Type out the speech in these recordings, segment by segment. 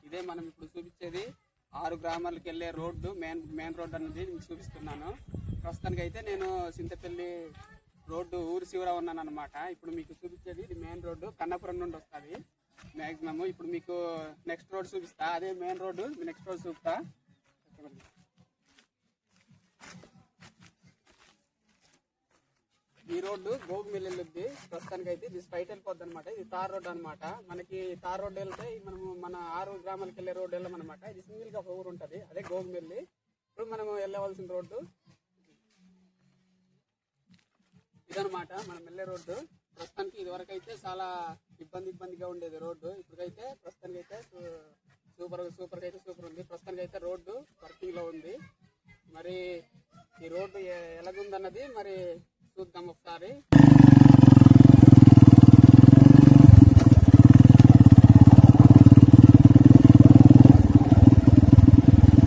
ఇదే మనం ఇప్పుడు చూపించేది 6 గ్రామాలకు వెళ్ళే రోడ్డు, మెయిన్ రోడ్డు అనేది మీకు చూపిస్తున్నాను. ప్రస్తుతానికి అయితే నేను చింతపల్లి రోడ్డు ఊరు శివరా ఉన్నాను అనమాట. ఇప్పుడు మీకు చూపించేది ఇది మెయిన్ రోడ్డు, కన్నపురం నుండి వస్తుంది మ్యాక్సిమమ్. ఇప్పుడు మీకు నెక్స్ట్ రోడ్ చూపిస్తా, అదే మెయిన్ రోడ్డు, నెక్స్ట్ రోడ్ చూపిస్తా. ఈ రోడ్డు గోగుమిల్ వెళ్ళుద్ది. ప్రస్తుతానికి అయితే ఇది స్ట్రైట్ వెళ్ళిపోద్ది అనమాట. ఇది తార్ రోడ్డు అనమాట. మనకి తార్ రోడ్డు వెళ్తే మనము మన 6 గ్రామాలకు వెళ్ళే రోడ్డు వెళ్ళమన్నమాట. ఇది సింగిల్ గా ఒక ఊరు ఉంటుంది, అదే గోగుమిల్లి. ఇప్పుడు మనము వెళ్ళవలసిన రోడ్డు ఇదనమాట, మనం వెళ్ళే రోడ్డు. ప్రస్తుతానికి ఇది వరకు అయితే చాలా ఇబ్బందిగా ఉండేది రోడ్డు. ఇప్పటికైతే ప్రస్తుతానికి అయితే సూపర్ ఉంది. ప్రస్తుతానికి అయితే రోడ్డు వర్కింగ్ లో ఉంది. మరి ఈ రోడ్డు ఎలాగుందన్నది మరి చూద్దాం ఒకసారి.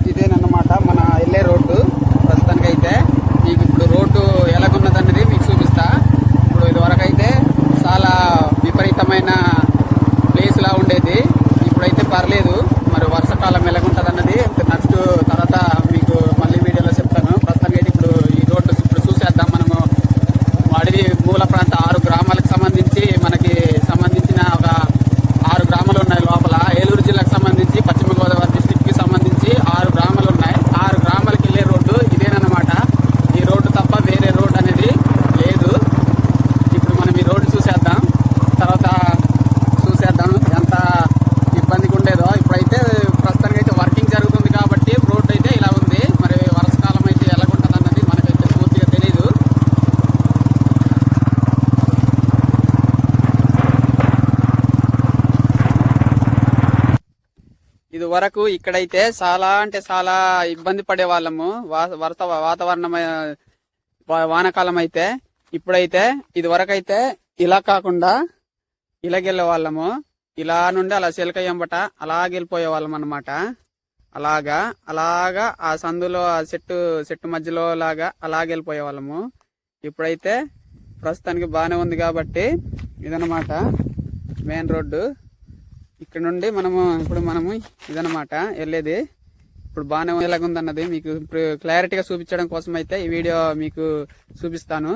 ఇదేనన్నమాట మన వెళ్ళే రోడ్డు. ప్రస్తుతానికి అయితే మీకు ఇప్పుడు రోడ్డు ఎలాగున్నదన్నది మీకు చూపిస్తా. ఇప్పుడు ఇది వరకు అయితే చాలా విపరీతమైన ప్లేస్ లా ఉండేది, ఇప్పుడైతే పర్లేదు. మరి వర్షాకాలం ఎలాగుంటది అన్నది నెక్స్ట్ తర్వాత మీకు మళ్ళీ వీడియోలో చెప్తాను. ప్రస్తుతానికి అయితే ఇప్పుడు ఈ రోడ్డు ఇప్పుడు చూసేద్దాం. మనము అడవి మూల ప్రాంత 6 గ్రామాలకు సంబంధించి మనకి సంబంధించిన ఒక 6 గ్రామాలు ఉన్నాయి లోపల. ఏలూరు జిల్లాకు సంబంధించి పశ్చిమ గోదావరి డిస్ట్రిక్ట్ కి సంబంధించి 6 గ్రామాలు ఉన్నాయి. 6 గ్రామాలకు వెళ్ళే రోడ్డు ఇదేనమాట. ఈ రోడ్డు తప్ప వేరే రోడ్డు అనేది లేదు. ఇప్పుడు మనం ఈ రోడ్డు చూసేద్దాం, తర్వాత చూసేద్దాం ఎంత ఇబ్బందిగా ఉండేదో. ఇప్పుడైతే ప్రస్తుతానికి అయితే వర్కింగ్ జరుగుతుంది కాబట్టి రోడ్డు అయితే ఇలా ఉంది. మరి వర్షాకాలం అయితే ఎలాగుంటుంది అన్నది మనకైతే పూర్తిగా తెలీదు. ఇది వరకు ఇక్కడైతే చాలా అంటే చాలా ఇబ్బంది పడే వాళ్ళము. వాతావరణం వానాకాలం అయితే. ఇప్పుడైతే ఇది వరకు అయితే ఇలా కాకుండా ఇలాగెళ్ళే వాళ్ళము. ఇలా నుండి అలా చిలకయ్యంబట అలాగెళ్ళిపోయే వాళ్ళం అనమాట. అలాగా ఆ సందులో ఆ చెట్టు మధ్యలో లాగా అలాగెళ్ళిపోయే వాళ్ళము. ఇప్పుడైతే ప్రస్తుతానికి బాగానే ఉంది కాబట్టి ఇదనమాట మెయిన్ రోడ్డు. ఇక్కడ నుండి మనము ఇదనమాట వెళ్ళేది. ఇప్పుడు బాగానే ఎలాగుందన్నది మీకు క్లారిటీగా చూపించడం కోసం అయితే ఈ వీడియో మీకు చూపిస్తాను.